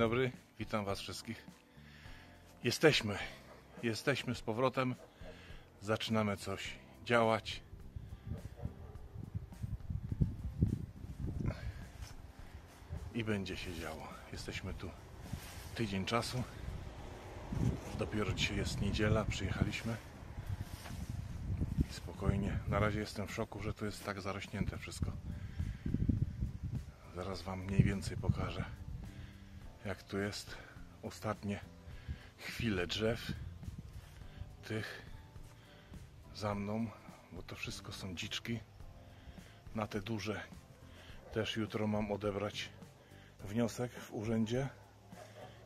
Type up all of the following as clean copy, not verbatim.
dobry, witam Was wszystkich. Jesteśmy z powrotem. Zaczynamy coś działać. I będzie się działo. Jesteśmy tu tydzień czasu. Dopiero dzisiaj jest niedziela, przyjechaliśmy. I spokojnie. Na razie jestem w szoku, że tu jest tak zarośnięte wszystko. Zaraz Wam mniej więcej pokażę, jak tu jest. Ostatnie chwile drzew tych za mną, bo to wszystko są dziczki. Na te duże też jutro mam odebrać wniosek w urzędzie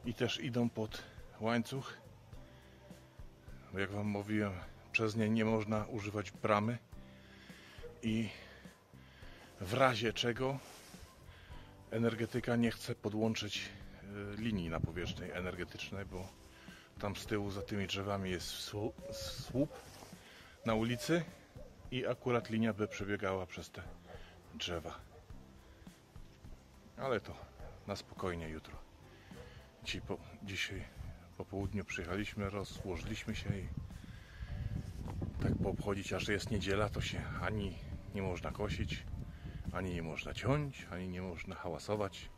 i też idą pod łańcuch. Jak Wam mówiłem, przez nie nie można używać bramy i w razie czego energetyka nie chce podłączyć linii napowierzchni energetycznej, bo tam z tyłu za tymi drzewami jest słup na ulicy i akurat linia by przebiegała przez te drzewa. Ale to na spokojnie jutro. Dzisiaj po południu przyjechaliśmy, rozłożyliśmy się i tak poobchodzić, aż jest niedziela, to się ani nie można kosić, ani nie można ciąć, ani nie można hałasować.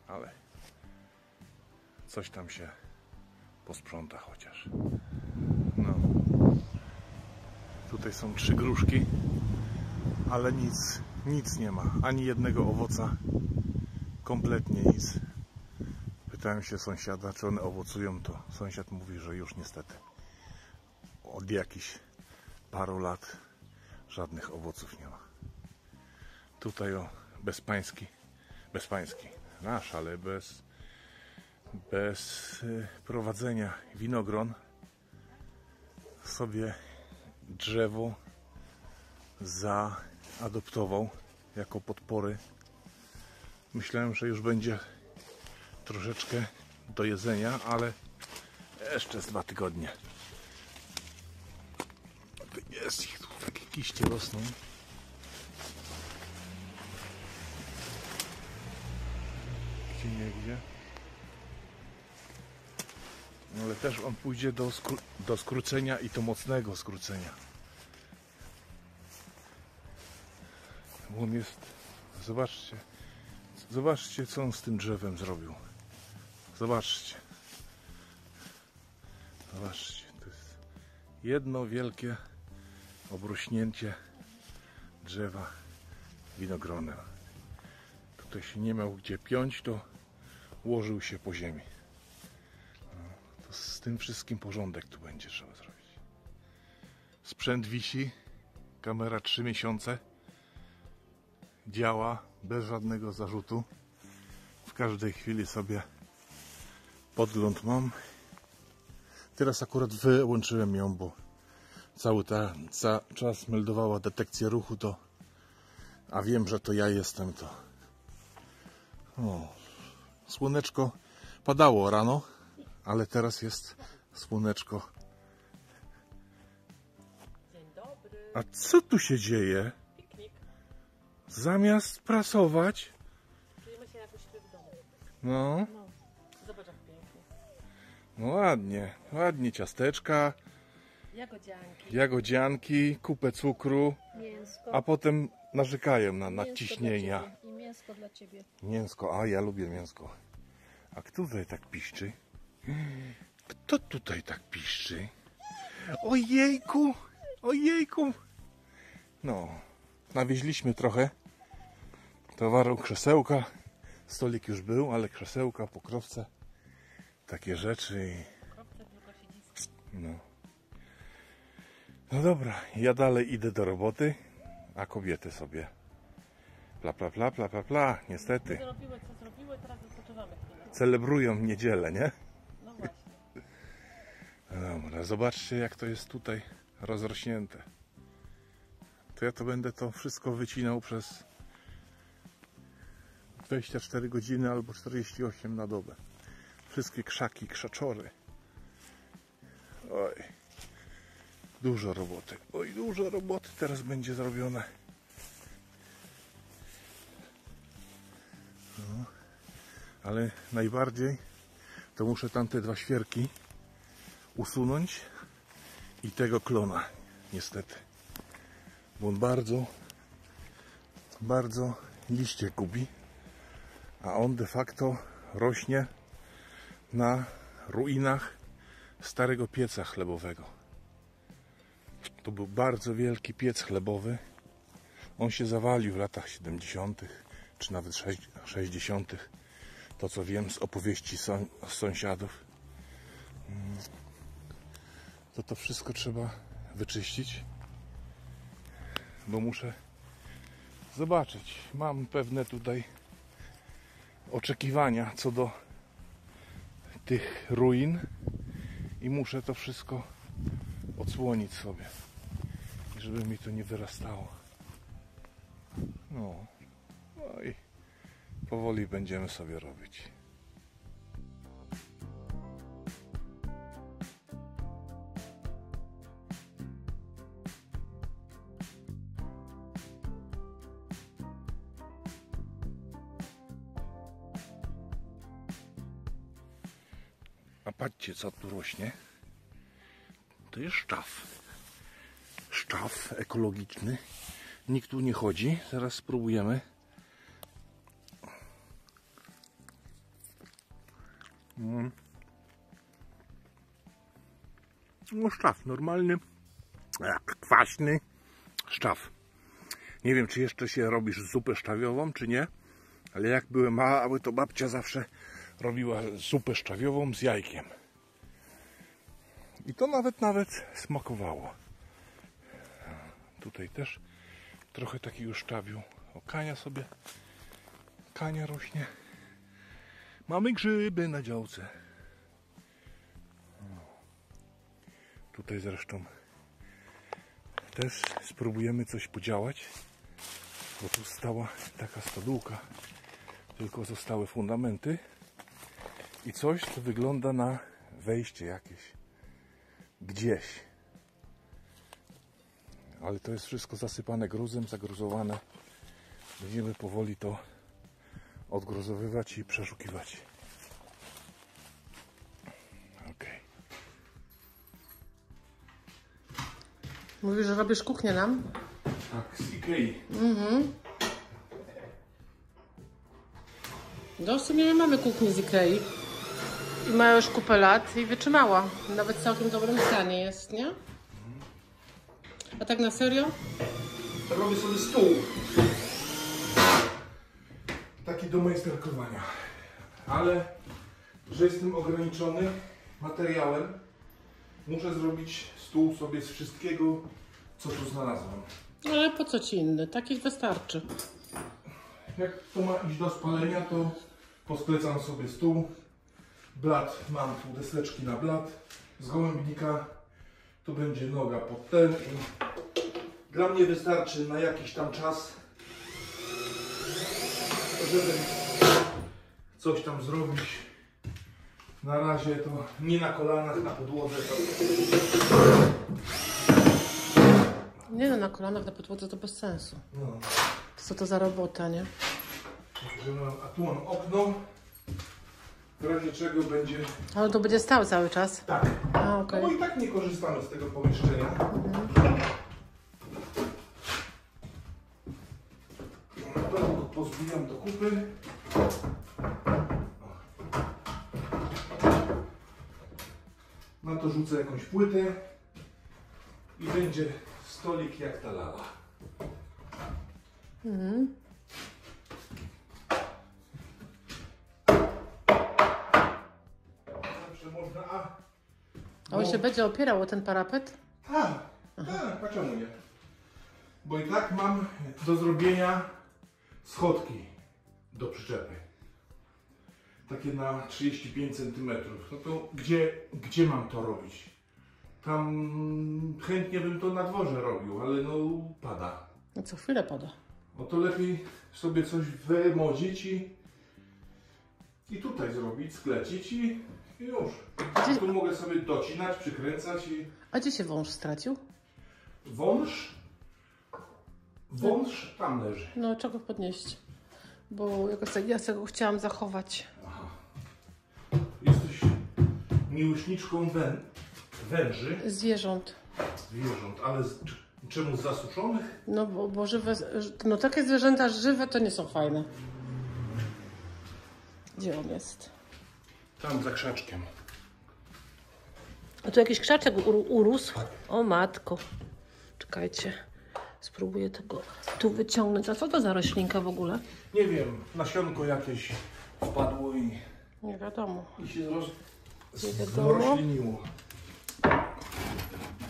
Ale coś tam się posprząta chociaż. No. Tutaj są 3 gruszki, ale nic nie ma. Ani jednego owoca. Kompletnie nic. Pytałem się sąsiada, czy one owocują, to sąsiad mówi, że już niestety od jakichś paru lat żadnych owoców nie ma. Tutaj o bezpański, nasz, ale bez prowadzenia winogron sobie drzewo zaadoptował jako podpory. Myślałem, że już będzie troszeczkę do jedzenia, ale jeszcze z 2 tygodnie. Jest ich tu, takie kiście rosną. Gdzie nie gdzie. Ale też on pójdzie do skrócenia i to mocnego skrócenia. Bo on jest... Zobaczcie, co on z tym drzewem zrobił. Zobaczcie, to jest jedno wielkie obrośnięcie drzewa winogronem. Tutaj się nie miał gdzie piąć, to ułożył się po ziemi. To z tym wszystkim porządek tu będzie trzeba zrobić. Sprzęt wisi, kamera 3 miesiące, działa bez żadnego zarzutu. W każdej chwili sobie podgląd mam. Teraz akurat wyłączyłem ją, bo cały czas meldowała detekcję ruchu, a wiem, że to ja jestem, to słoneczko padało rano, ale teraz jest słoneczko. Dzień dobry. A co tu się dzieje? Piknik. Zamiast prasować, Czujemy się jak u siebie w domu. no Zobacz jak pięknie. no ładnie ciasteczka, jagodzianki, kupę cukru, Mięsko. a potem narzekają na Mięsko nadciśnienia. dla ciebie. I mięsko dla ciebie. Mięsko, a ja lubię mięsko. A kto tutaj tak piszczy? Kto tutaj tak piszczy? Ojejku, ojejku. No, nawieźliśmy trochę towaru, krzesełka. Stolik już był, ale krzesełka, pokrowce, takie rzeczy. No. No dobra, ja dalej idę do roboty, a kobiety sobie pla, niestety. Zrobiły co zrobiły, teraz odpoczywamy chwilę. Celebrują niedzielę, nie? No właśnie. No dobra, zobaczcie, jak to jest tutaj rozrośnięte. To ja to będę to wszystko wycinał przez 24 godziny albo 48 na dobę. Wszystkie krzaki, krzaczory. Oj, dużo roboty. Oj, dużo roboty teraz będzie zrobione. No. ale najbardziej to muszę tamte 2 świerki usunąć i tego klona, niestety, bo on bardzo liście gubi, a on de facto rośnie na ruinach starego pieca chlebowego. To był bardzo wielki piec chlebowy. On się zawalił w latach 70. czy nawet 60. To co wiem z opowieści sąsiadów. To wszystko trzeba wyczyścić, bo muszę zobaczyć. Mam pewne tutaj oczekiwania co do tych ruin i muszę to wszystko odsłonić sobie, żeby mi to nie wyrastało. No i powoli będziemy sobie robić. A patrzcie, co tu rośnie. To jest szczaw. Szczaw ekologiczny. Nikt tu nie chodzi. Zaraz spróbujemy. No szczaw, normalny, kwaśny szczaw. Nie wiem, czy jeszcze się robisz zupę szczawiową, czy nie. Ale jak byłem mały, to babcia zawsze robiła zupę szczawiową z jajkiem. I to nawet smakowało. Tutaj też trochę takiego szczawiu. O, kania rośnie. Mamy grzyby na działce. Tutaj zresztą też spróbujemy coś podziałać, bo tu stała taka stodółka, tylko zostały fundamenty i coś, co wygląda na wejście jakieś gdzieś, ale to jest wszystko zasypane gruzem, zagruzowane. Będziemy powoli to odgruzowywać i przeszukiwać. Mówisz, że robisz kuchnię nam? Tak, z Ikei. No w sumie my mamy kuchnię z Ikei. I ma już kupę lat i wytrzymała. Nawet w całkiem dobrym stanie jest, nie? A tak na serio? Robię sobie stół. Taki do majsterkowania. Ale, że jestem ograniczony materiałem, muszę zrobić stół sobie z wszystkiego, co tu znalazłem. Ale po co ci inny? Takich wystarczy. Jak to ma iść do spalenia, to posklecam sobie stół. Blat, mam tu deseczki na blat. Z gołębnika to będzie noga pod ten. I dla mnie wystarczy na jakiś tam czas, żeby coś tam zrobić. Na razie to nie na kolanach, na podłodze. Nie no, na kolanach, na podłodze to bez sensu. No. Co to za robota, nie? A tu mam okno, w razie czego będzie... Ale to będzie stał cały czas? Tak. A, okej. No bo i tak nie korzystamy z tego pomieszczenia. To go pozbijam do kupy. Na to rzucę jakąś płytę i będzie stolik jak ta lala. Zawsze można... A on się będzie opierał o ten parapet? Tak, a czemu nie? Bo i tak mam do zrobienia schodki do przyczepy. Takie na 35 cm. No to gdzie mam to robić? Tam chętnie bym to na dworze robił, ale no pada. No co chwilę pada. No to lepiej sobie coś wymodzić i tutaj zrobić, sklecić i już. Tu mogę sobie docinać, przykręcać i... A gdzie się wąż stracił? Wąż tam leży. No, trzeba go podnieść. Bo jakoś tak ja sobie go chciałam zachować. Aha. miłośniczką węży, Zwierząt. zwierząt, ale czemu z zasuszonych? No bo żywe, no takie zwierzęta żywe to nie są fajne. Gdzie on jest? Tam za krzaczkiem. A tu jakiś krzaczek urósł. O matko. Czekajcie. Spróbuję tego tu wyciągnąć. A co to za roślinka w ogóle? Nie wiem, nasionko jakieś wpadło Nie wiadomo. i się Nie wiadomo. zrośliniło.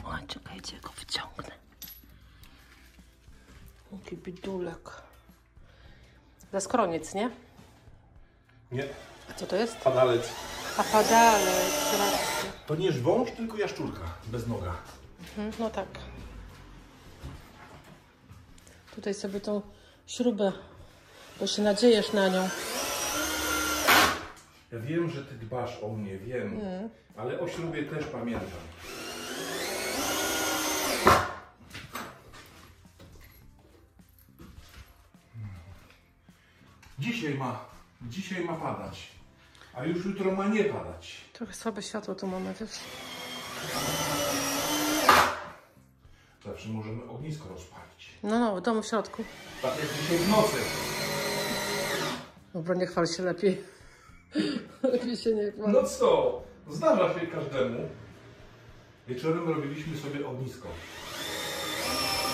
O, czekajcie, go wyciągnę. Jaki bidulek. Zaskroniec, nie? Nie, A co to jest? padalec. A padalec. Racja. To nie wąż, tylko jaszczurka, bez noga. No tak. Tutaj sobie tą śrubę, bo się nadziejesz na nią. Ja wiem, że ty dbasz o mnie, wiem, ale o śrubie też pamiętam. Dzisiaj ma padać, a już jutro ma nie padać. Trochę słabe światło tu mamy, wiesz? Zawsze możemy ognisko rozpalić. No, w domu w środku. Tak jak dzisiaj w nocy. Dobra, nie chwal się lepiej. Lepiej się nie chwal. No co? Zdarza się każdemu. Wieczorem robiliśmy sobie ognisko.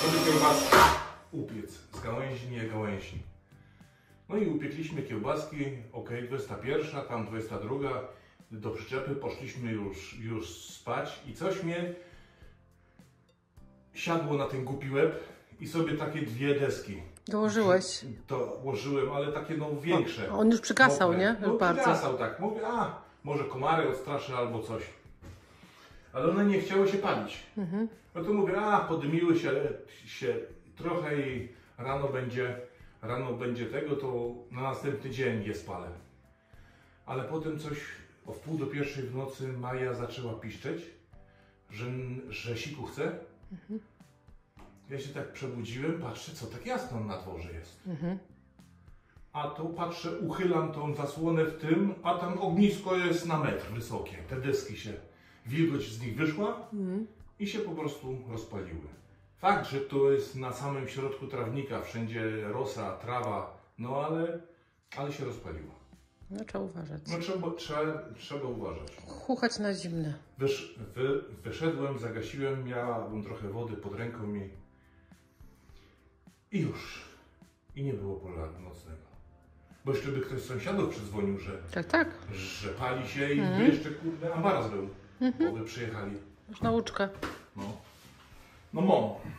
Sobie kiełbaski upiec z gałęzi, nie gałęzi. No i upiekliśmy kiełbaski, ok, 21, tam 22, do przyczepy poszliśmy już spać i coś mnie siadło na ten głupi łeb i sobie takie 2 deski. Dołożyłeś. To łożyłem, ale takie no większe. On już przygasał, mokre. nie? No Już bardzo. przygasał, tak. Mówię, może komary odstraszy albo coś. Ale one nie chciały się palić. No to mówię, podymiły się trochę i rano będzie tego, to na następny dzień je spalę. Ale potem coś o 12:30 w nocy Maja zaczęła piszczeć, że siku chce. Ja się tak przebudziłem, patrzę, co tak jasno na dworze jest. A tu patrzę, uchylam tą zasłonę w tym, a tam ognisko jest na metr wysokie. Te deski się, wilgoć z nich wyszła i się po prostu rozpaliły. Fakt, że to jest na samym środku trawnika, wszędzie rosa, trawa, no ale się rozpaliło. No trzeba uważać. No trzeba uważać. Chuchać na zimne. Wyszedłem, zagasiłem, miałabym trochę wody pod ręką i już. I nie było pola nocnego. Bo jeszcze by ktoś z sąsiadów przydzwonił, Tak. że pali się i by jeszcze kurde ambaras był. Bo by przyjechali. Masz nauczkę. No mam.